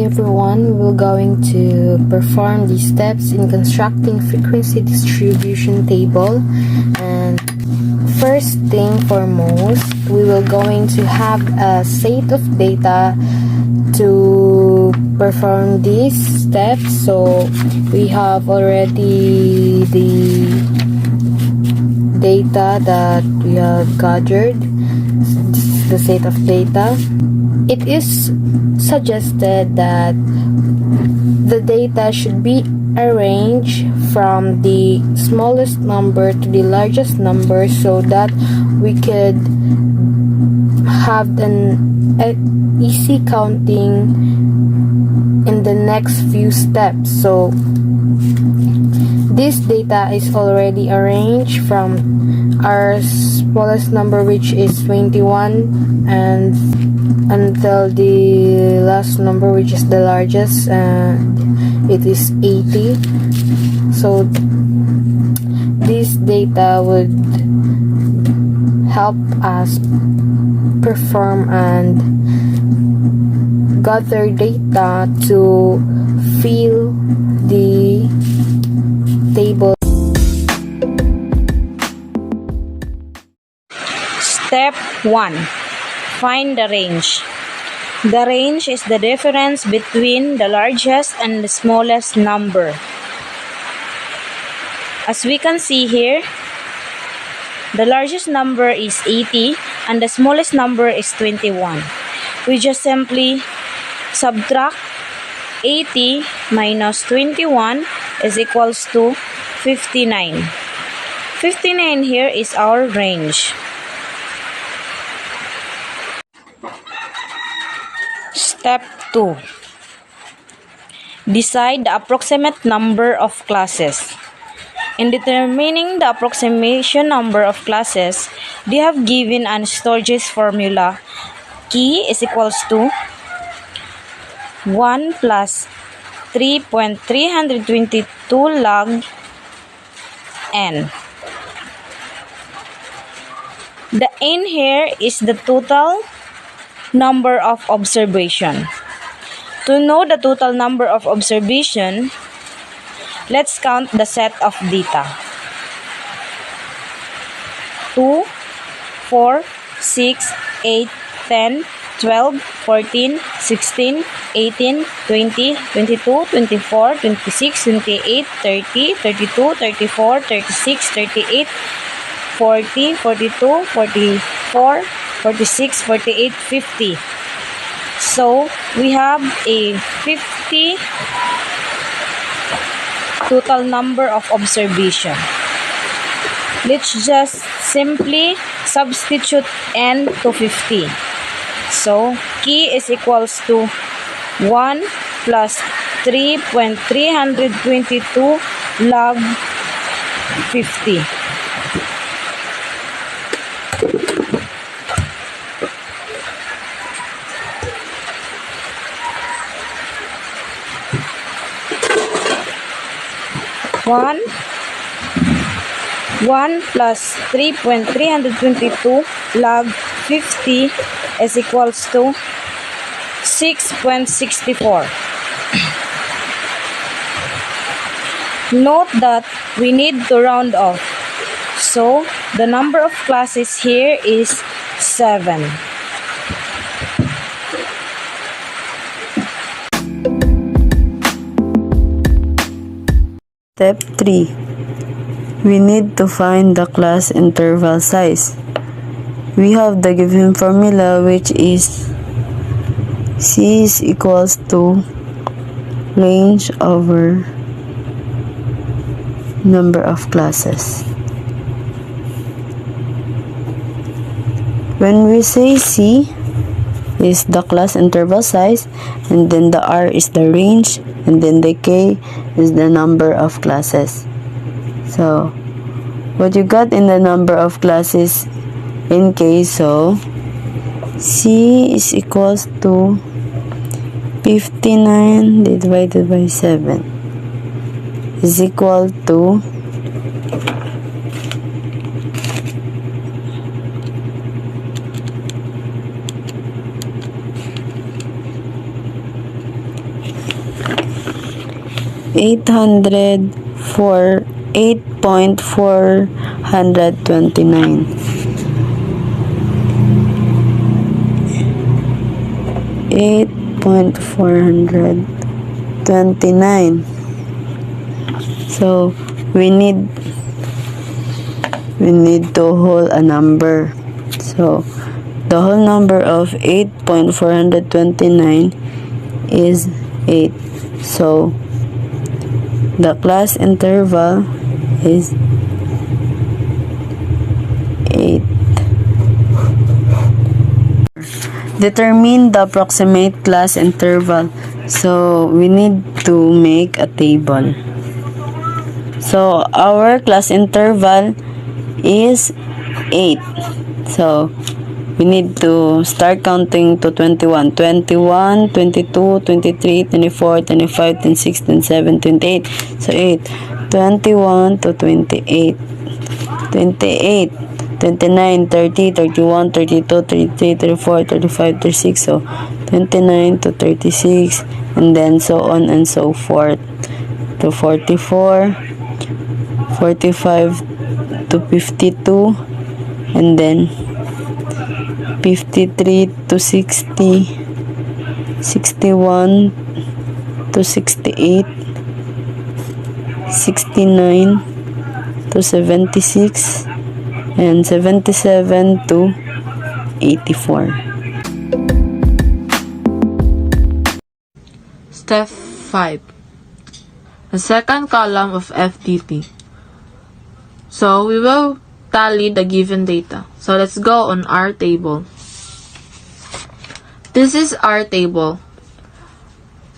everyone, we're going to perform these steps in constructing frequency distribution table. And first thing foremost, we will going to have a set of data to perform these steps. So we have already the data that we have gathered. This is the set of data. It is suggested that the data should be arranged from the smallest number to the largest number so that we could have an easy counting in the next few steps. So this data is already arranged from our smallest number, which is 21, and until the last number, which is the largest, and it is 80. So this data would help us perform and gather data to fill the table. Step 1. Find the range. The range is the difference between the largest and the smallest number. As we can see here, the largest number is 80 and the smallest number is 21. We just simply subtract 80 minus 21 is equals to 59. 59 here is our range. Step 2. Decide the approximate number of classes. In determining the approximation number of classes, they have given an Sturgis formula. Key is equals to 1 plus 3.322 log n. The n here is the total number of observation. To know the total number of observation, let's count the set of data. 2, 4, 6, 8, 10, 12, 14, 16, 18, 20, 22, 24, 26, 28, 30, 32, 34, 36, 38, 40, 42, 44, 46, 48, 50. So, we have a 50 total number of observation. Let's just simply substitute n to 50. So, key is equals to 1 plus 3.322 log 50. One plus 3.322 log 50 is equals to 6.64. Note that we need to round off. So, the number of classes here is 7. Step 3. We need to find the class interval size. We have the given formula, which is C is equals to range over number of classes. When we say C is the class interval size, and then the R is the range, and then the K is the number of classes. So, what you got in the number of classes in K, so C is equals to 59 divided by 7 is equal to 800 for 8.429. 8.429. So we need to whole a number. So the whole number of 8.429 is 8. So the class interval is 8. Determine the approximate class interval. So we need to make a table. So our class interval is 8. So we need to start counting to 21, 22, 23, 24, 25, 26, 27, 28. So 8, 21 to 28, 28, 29, 30, 31, 32, 33, 34, 35, 36. So 29 to 36, and then so on and so forth to 44, 45 to 52, and then 53 to 60, 61 to 68, 69 to 76, and 77 to 84. Step 5. The second column of FDT. So we will tally the given data. So let's go on our table. This is our table.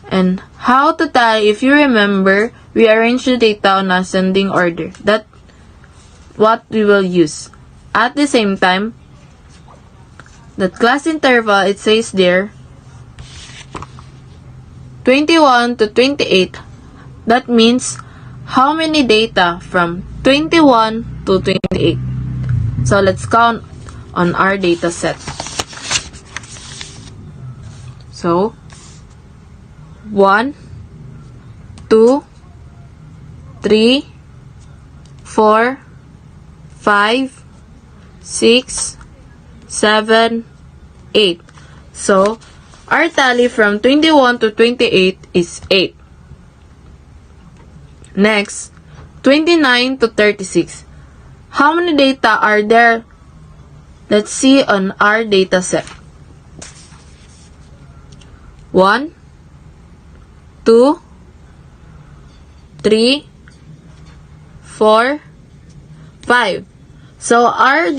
And how to tally, if you remember, we arrange the data on ascending order. That's what we will use. At the same time, the class interval, it says there, 21 to 28. That means how many data from 21 to 28. So let's count on our data set. So 1, 2, 3, 4, 5, 6, 7, 8. So our tally from 21 to 28 is 8. Next, 29 to 36. How many data are there? Let's see on our data set. 1, 2, 3, 4, 5. So our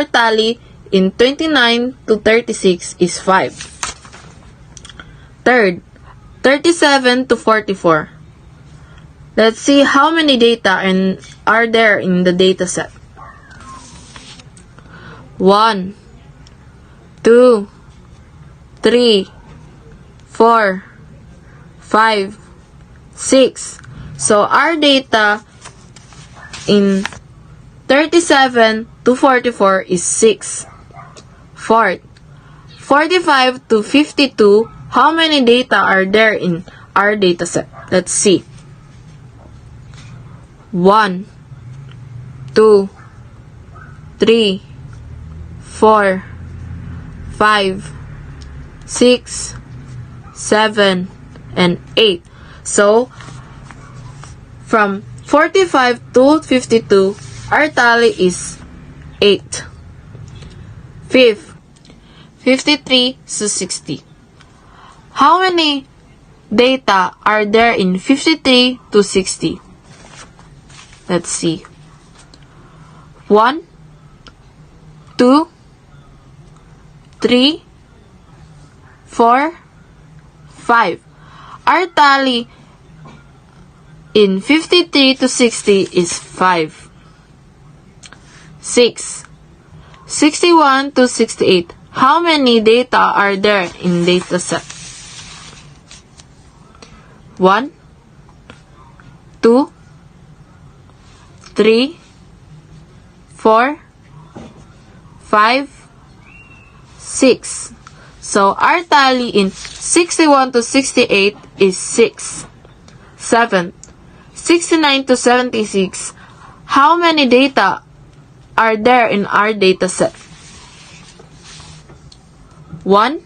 tally in 29 to 36 is 5. Third, 37 to 44. Let's see how many data are there in the data set. 1, 2, 3, 4, 5, 6. So our data in 37 to 44 is 6. Fourth, 45 to 52. How many data are there in our data set? Let's see. 1, 2, 3, 4, 5, 6, 7, and 8. So, from 45 to 52, our tally is 8. Fifth, 53 to 60. How many data are there in 53 to 60? Let's see. 1, 2, 3, 4, 5. Our tally in 53 to 60 is 5. 6, 61 to 68. How many data are there in data set? 1, 2, 3, 4, 5, 6. So our tally in 61 to 68 is 6. 7th, 69 to 76, how many data are there in our data set? 1,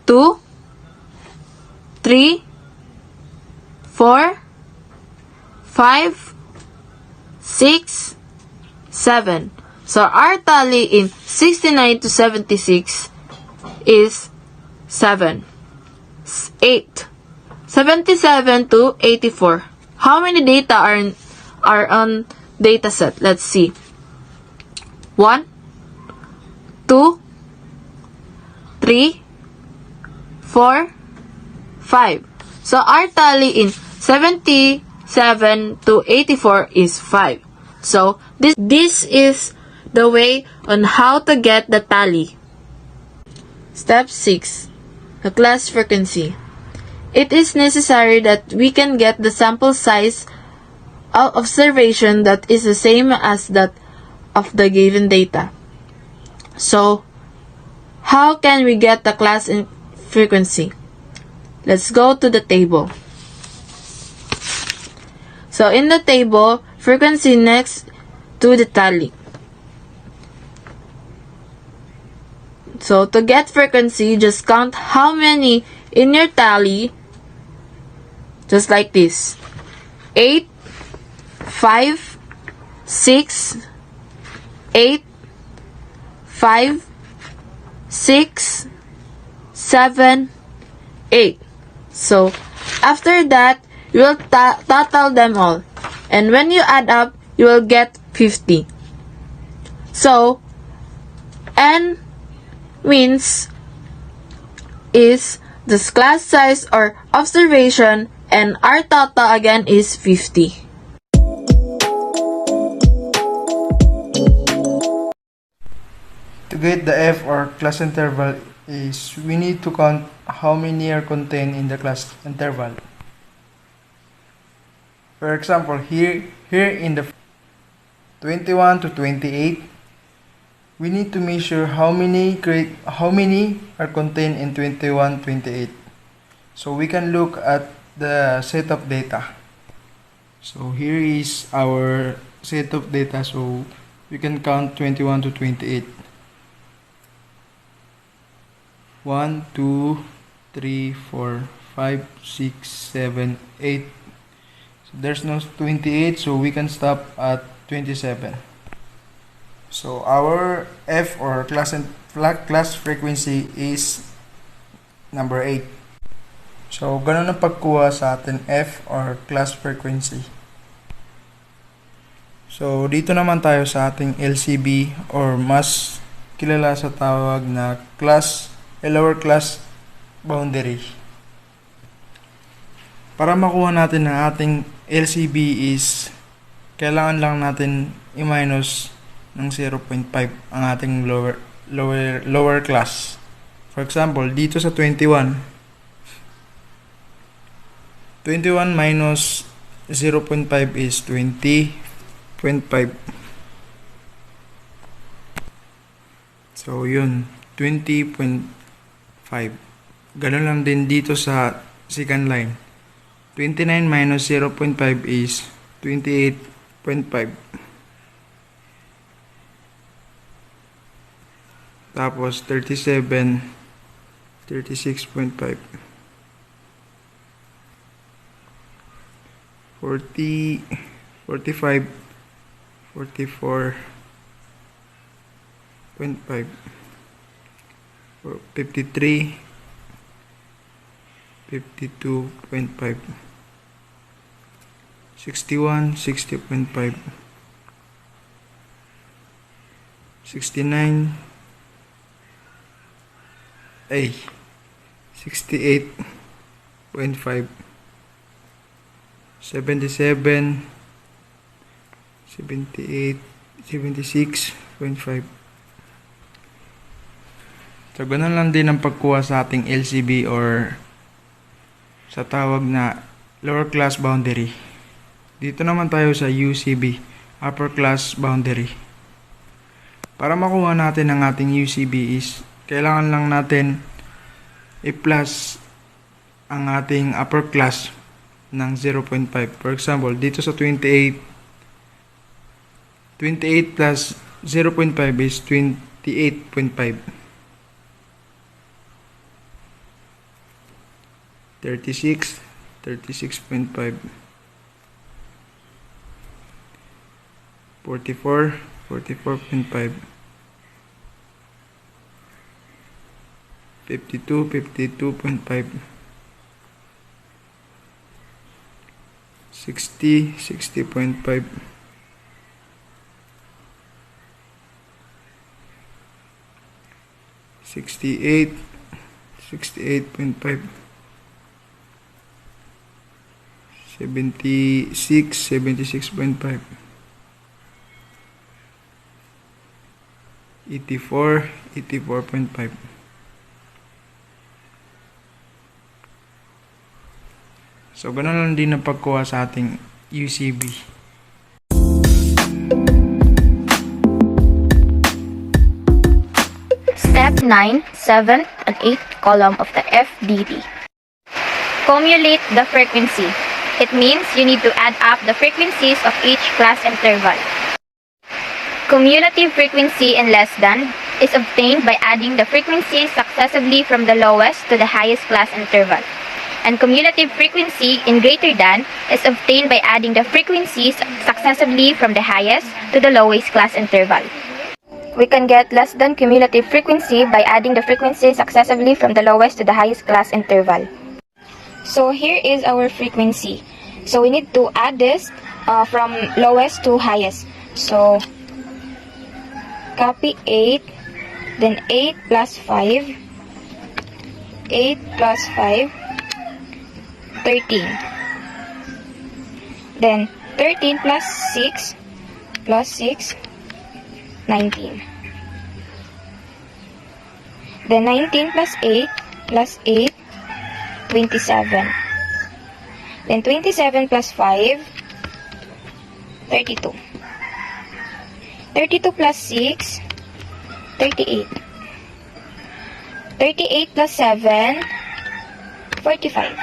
2, 3, 4, 5, 6, 7. So our tally in 69 to 76 is 7. 8. 77 to 84. How many data are on data set? Let's see. 1, 2, 3, 4, 5. So our tally in 77 to 84 is 5. So this is the way on how to get the tally. Step 6. The class frequency. It is necessary that we can get the sample size of observation that is the same as that of the given data. So, how can we get the class in frequency? Let's go to the table. So, in the table, frequency next to the tally. So, to get frequency, just count how many in your tally, just like this. 8, 5, 6, 8, 5, 6, 7, 8. So, after that, you will total them all. And when you add up, you will get 50. So, N means is the class size or observation, and our total again is 50. To get the F or class interval is we need to count how many are contained in the class interval. For example, here in the 21 to 28, we need to measure how many are contained in 21, 28. So we can look at the set of data. So here is our set of data, so we can count 21 to 28. 1, 2, 3, 4, 5, 6, 7, 8. So there's no 28, so we can stop at 27. So our F or class frequency is number 8. So ganun ang pagkuha sa atin F or class frequency. So dito naman tayo sa ating LCB or mas kilala sa tawag na lower class boundary. Para makuha natin ang ating LCB is kailangan lang natin i-minus ng 0.5 ang ating lower class. For example, dito sa 21 minus 0.5 is 20.5. So yun, 20.5. Ganun lang din dito sa second line. 29 minus 0.5 is 28.5. Tapos 37, 36.5. 40, 45, 44.5. 53, 52.5. 61, 60.5. 69, 68.5. 77, 78, 76.5. So, ganun lang din ang pagkuha sa ating LCB or sa tawag na lower class boundary. Dito naman tayo sa UCB, upper class boundary. Para makuha natin ang ating UCB is kailangan lang natin i-plus ang ating upper class ng 0.5. For example, dito sa 28, 28 plus 0.5 is 28.5. 36, 36.5. 44, 44.5. 52, 52.5. 60, 60.5. 68, 68.5. 76, 76.5. 84, 84.5. So, ganun lang din ang pagkuha sa ating UCB. Step 9, 7th and 8th column of the FDT. Cumulate the frequency. It means you need to add up the frequencies of each class interval. Cumulative frequency in less than is obtained by adding the frequencies successively from the lowest to the highest class interval. And cumulative frequency in greater than is obtained by adding the frequencies successively from the highest to the lowest class interval. We can get less than cumulative frequency by adding the frequencies successively from the lowest to the highest class interval. So here is our frequency. So we need to add this from lowest to highest. So copy 8, then 8 plus 5, 8 plus 5, 13. Then 13 plus 6, 19. Then 19 plus 8, 27. Then 27 plus 5, 32. 32 plus 6, 38. 38 plus 7, 45.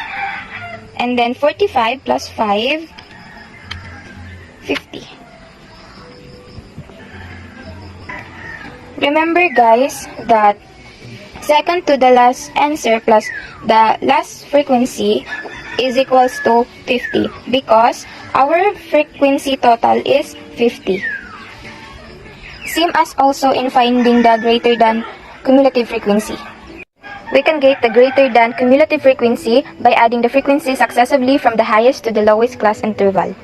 And then 45 plus 5, 50. Remember guys that second to the last answer plus the last frequency is equals to 50 because our frequency total is 50. Same as also in finding the greater than cumulative frequency. We can get the greater than cumulative frequency by adding the frequency successively from the highest to the lowest class interval.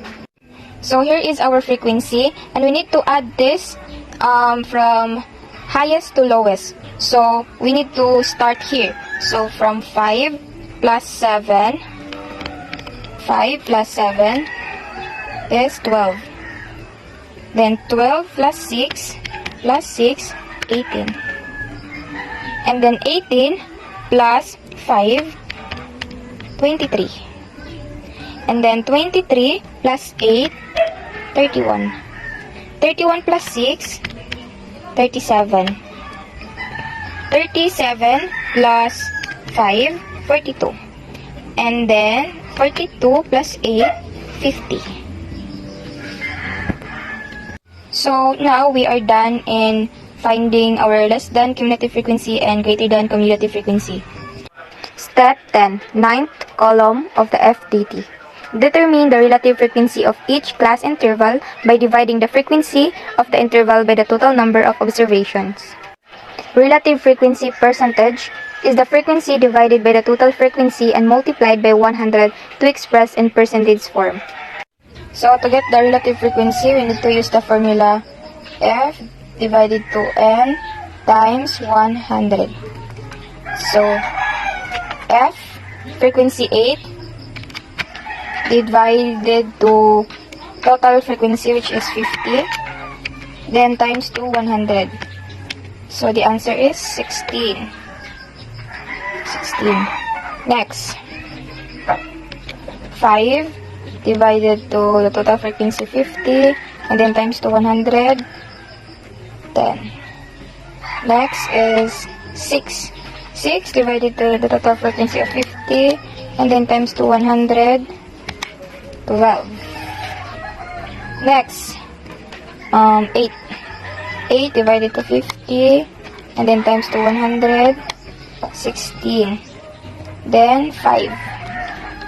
So here is our frequency and we need to add this from highest to lowest. So we need to start here. So from 5 plus 7, 5 plus 7 is 12. Then 12 plus 6, 18. And then 18 plus 5, 23. And then 23 plus 8, 31. 31 plus 6, 37. 37 plus 5, 42. And then 42 plus 8, 50. So now we are done in finding our less than cumulative frequency and greater than cumulative frequency. Step 10, ninth column of the FDT. Determine the relative frequency of each class interval by dividing the frequency of the interval by the total number of observations. Relative frequency percentage is the frequency divided by the total frequency and multiplied by 100 to express in percentage form. So to get the relative frequency, we need to use the formula F divided to N times 100. So F, frequency 8, divided to total frequency which is 50, then times to 100. So the answer is 16. 16. Next, 5 divided to the total frequency 50, and then times to 100, 10. Next is 6. 6 divided to the total frequency of 50, and then times to 100, 12. Next, 8. 8 divided to 50, and then times to 100, 16. Then 5.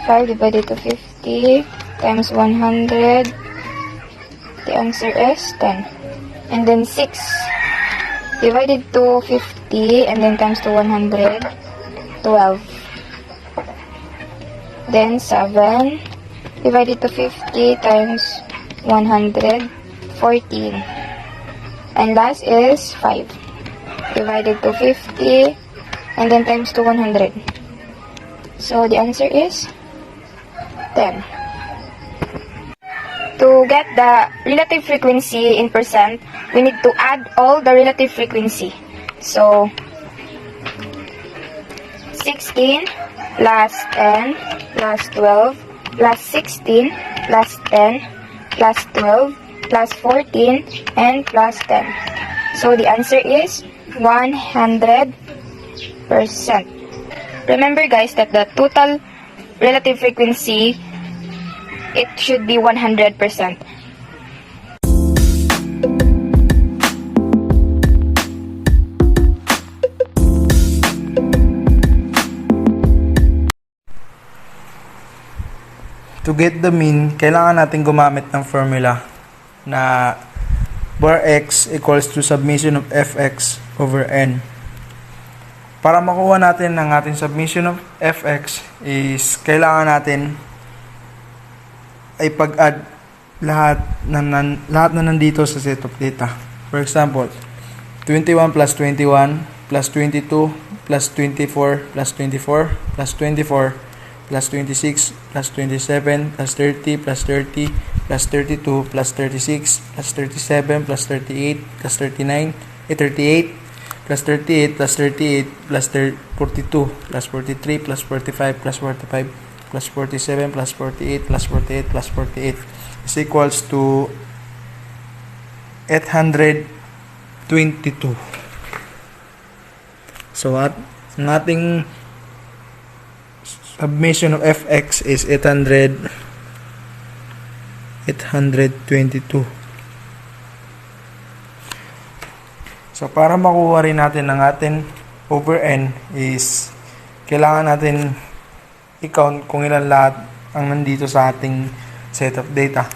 5 divided to 50 times 100, the answer is 10. And then 6 divided to 50 and then times to 100, 12. Then 7 divided to 50 times 100, 14. And last is 5 divided to 50 and then times to 100. So the answer is 10. To get the relative frequency in percent, we need to add all the relative frequency. So 16 plus 10 plus 12 plus 16 plus 10 plus 12 plus 14 and plus 10. So the answer is 100%. Remember guys that the total relative frequency, it should be 100%. To get the mean, kailangan natin gumamit ng formula na bar x equals to summation of fx over n. Para makuha natin ang ating summation of fx is kailangan natin ay pag-add lahat na nandito sa set of data. For example, 21 plus 21 plus 22 plus 24 plus 24 plus 24 plus 26 plus 27 plus 30 plus 30 plus 32 plus 36 plus 37 plus 38 plus 39 38 plus 38 plus 38 plus 42 plus 43 plus 45 plus 45 plus 47 plus 48 plus 48 plus 48 is equals to 822. So ang ating summation of fx is 822. So para makuha rin natin ang atin over n is kailangan natin i-count kung ilan lahat ang nandito sa ating set of data.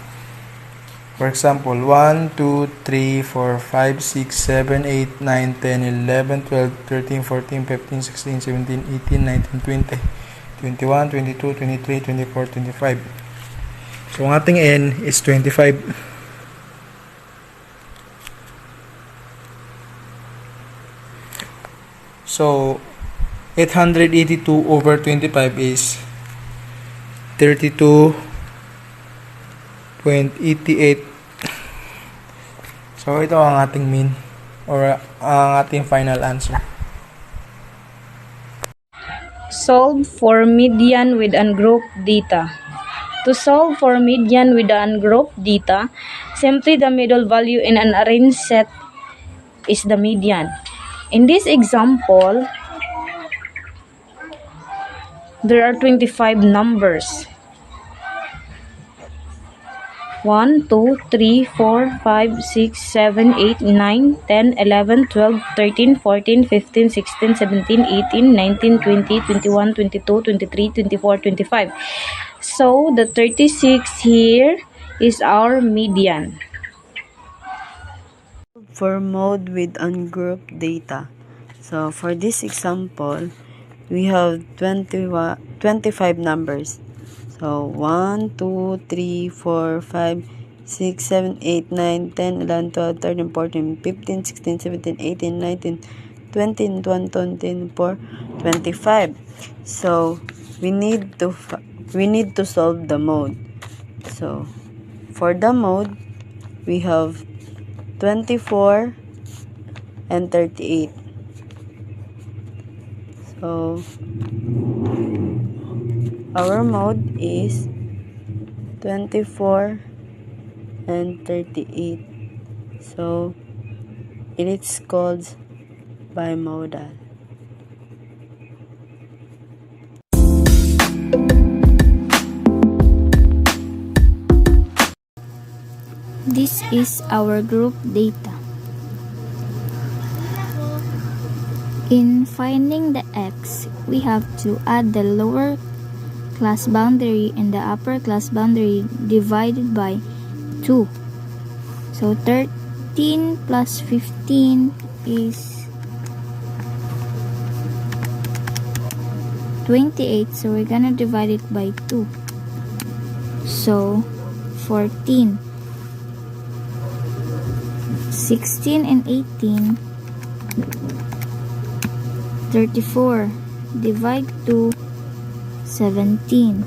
For example, 1, 2, 3, 4, 5, 6, 7, 8, 9, 10, 11, 12, 13, 14, 15, 16, 17, 18, 19, 20, 21, 22, 23, 24, 25. So ang ating n is 25. So 882 over 25 is 32.88. So ito ang ating mean or ang ating final answer. Solve for median with ungrouped data. To solve for median with the ungrouped data, simply the middle value in an arranged set is the median. In this example, there are 25 numbers. 1, 2, 3, 4, 5, 6, 7, 8, 9, 10, 11, 12, 13, 14, 15, 16, 17, 18, 19, 20, 21, 22, 23, 24, 25. So, the 36 here is our median. For mode with ungrouped data. So for this example, we have 25 numbers. So 1, 2, 3, 4, 5, 6, 7, 8, 9, 10, 11, 12, 13, 14, 15, 16, 17, 18, 19, 20, 21, 24, 25. So we need to solve the mode. So for the mode, we have 24 and 38. So our mode is 24 and 38. So it is called bimodal. this is our group data. In finding the x, we have to add the lower class boundary and the upper class boundary divided by 2. So 13 plus 15 is 28, so we're gonna divide it by 2. So 14. 16 and 18, 34. Divide 2, 17.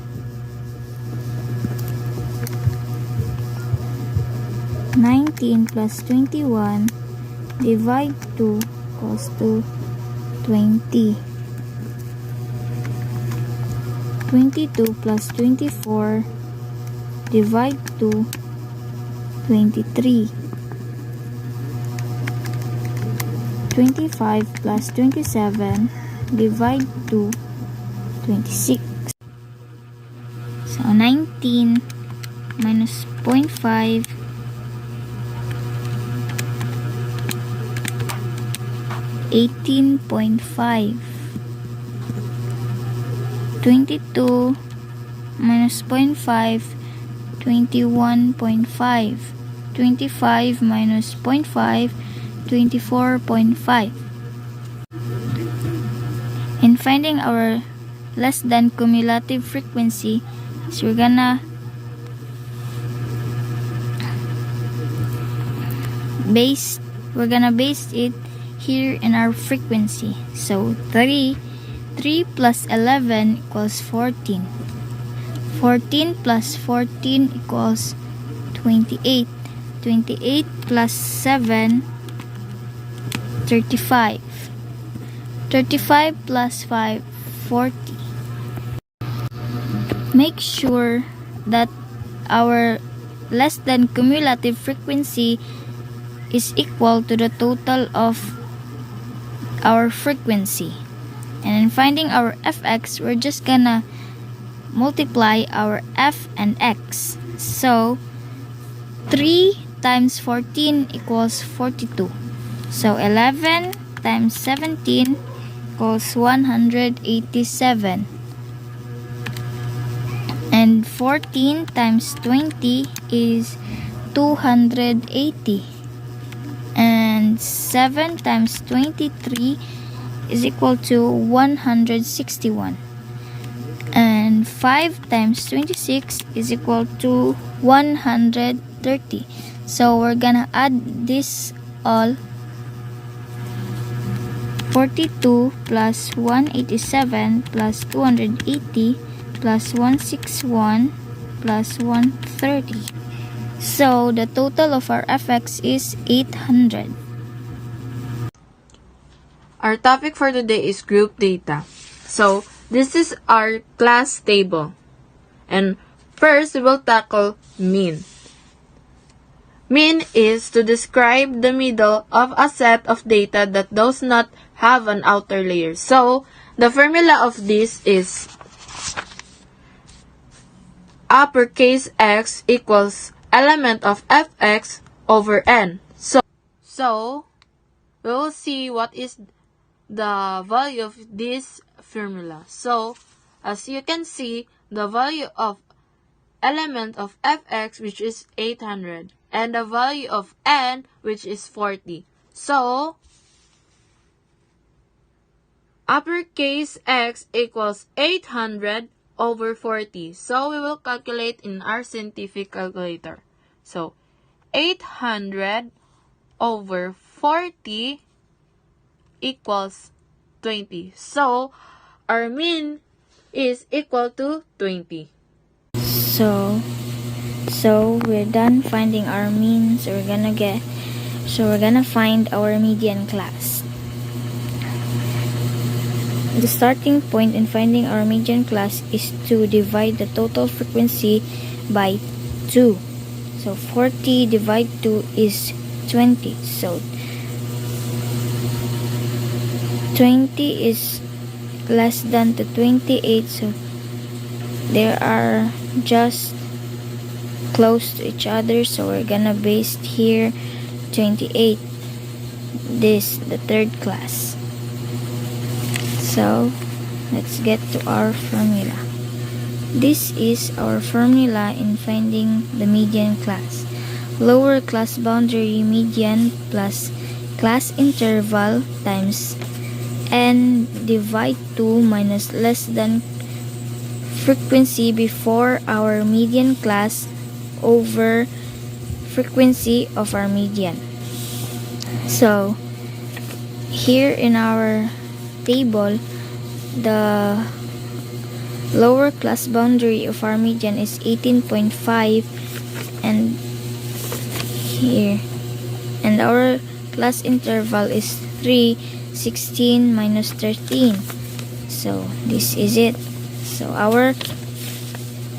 19 plus 21, divide 2 equals to 20. 22 plus 24, divide 2, 23. 25 plus 27, divide 2, 26. So 19 minus 0.5, 18.5. 22 minus 0.5, 21.5. 25 minus 0.5, 24.5. In finding our less than cumulative frequency, so we're gonna base it here in our frequency. So 3 plus 11 equals 14. 14 plus 14 equals 28. 28 plus 7, 35. 35 plus 5, 40. Make sure that our less than cumulative frequency is equal to the total of our frequency. And in finding our fx, we're just gonna multiply our f and x. So 3 times 14 equals 42. So 11 times 17 equals 187. And 14 times 20 is 280. And 7 times 23 is equal to 161. And 5 times 26 is equal to 130. So we're gonna add this all. 42 plus 187 plus 280 plus 161 plus 130. So the total of our fx is 800. Our topic for today is group data. So, this is our class table. And first, we will tackle mean. Mean is to describe the middle of a set of data that does not have an outer layer. So, the formula of this is uppercase X equals element of fx over n. So we will see what is the value of this formula. So, as you can see, the value of element of fx, which is 800, and the value of n, which is 40. So, uppercase X equals 800 over 40. So, we will calculate in our scientific calculator. So, 800 over 40 equals 20. So, our mean is equal to 20. So we're done finding our mean. So we're gonna find our median class. The starting point in finding our median class is to divide the total frequency by 2. So 40 divided 2 is 20. So 20 is less than to 28. So there are just close to each other, so we're gonna base here 28. This the third class. So let's get to our formula. This is our formula in finding the median class. Lower class boundary median plus class interval times n divide 2 minus less than frequency before our median class over frequency of our median. So here in our table, the lower class boundary of our median is 18.5, and here, and our class interval is 3, 16 minus 13. So this is it. So our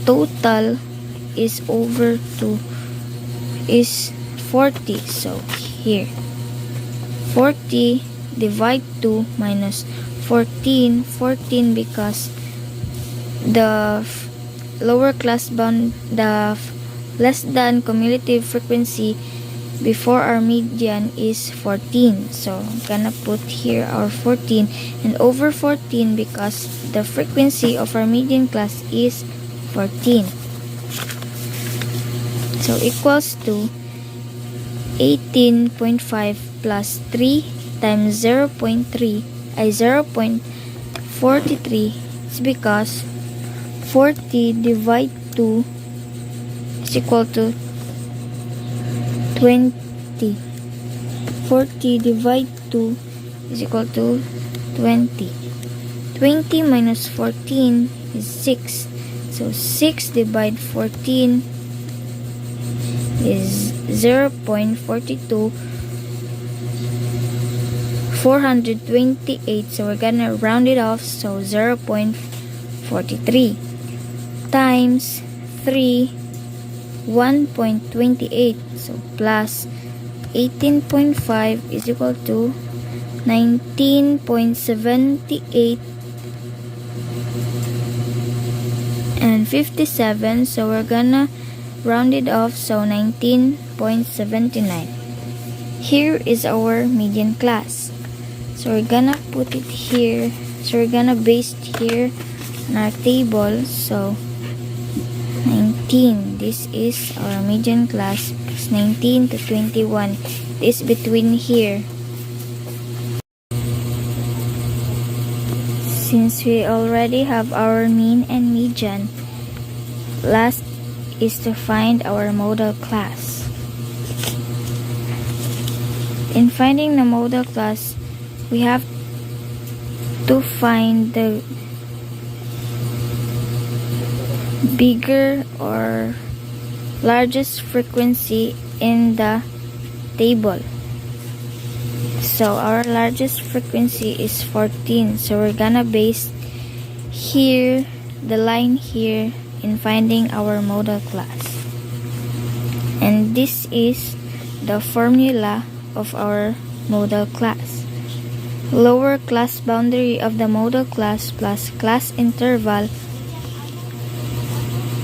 total is over 2 is 40. So here 40 divide 2 minus 14 because the lower class bound, the less than cumulative frequency before our median is 14. So I'm gonna put here our 14 and over 14 because the frequency of our median class is 14. So equals to 18.5 plus 3 times 0.3 ay 0.43 is because 40 divide 2 is equal to 20. 40 divide 2 is equal to 20. 20 minus 14 is 6. So 6 divide 14 is 0.42. 428. So we're gonna round it off. So 0.43 times 3, 1.28. So plus 18.5 is equal to 19.78 and 57. So we're gonna round it off. So 19.79. Here is our median class. So we're gonna put it here. So we're gonna base it here on our table. So 19. This is our median class. It's 19 to 21. It is between here. Since we already have our mean and median, last is to find our modal class. In finding the modal class, we have to find the bigger or largest frequency in the table. So our largest frequency is 14. So we're gonna base here, the line here, in finding our modal class. And this is the formula of our modal class. Lower class boundary of the modal class plus class interval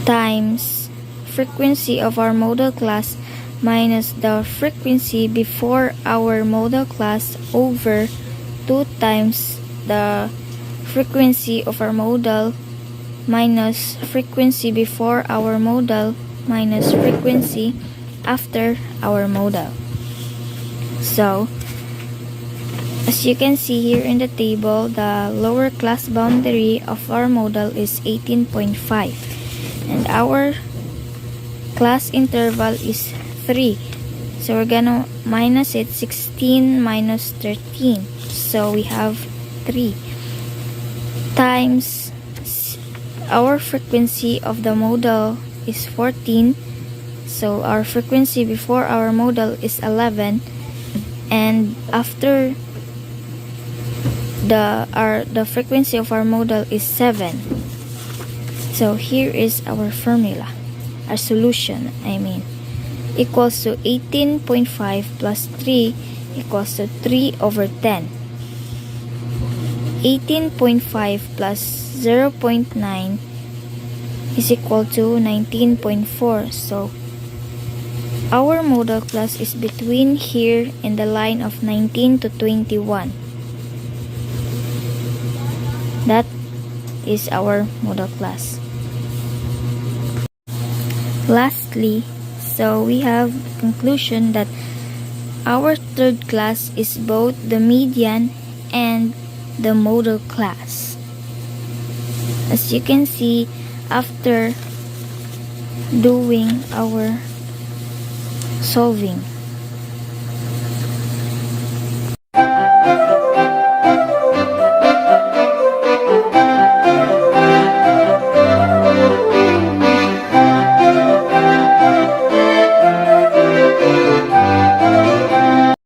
times frequency of our modal class minus the frequency before our modal class over 2 times the frequency of our modal minus frequency before our modal minus frequency after our modal. So as you can see here in the table, the lower class boundary of our modal is 18.5 and our class interval is 3. So we're gonna minus it. 16 minus 13. So we have 3 times our frequency of the modal is 14. So our frequency before our modal is 11, and after the frequency of our modal is 7. So here is our formula, our solution, equals to 18.5 plus 3 equals to 3 over 10. 18.5 plus 0.9 is equal to 19.4. So Our modal class is between here and the line of 19 to 21. That is our modal class. Lastly, so we have conclusion that our third class is both the median and the modal class. As you can see, after doing our solving,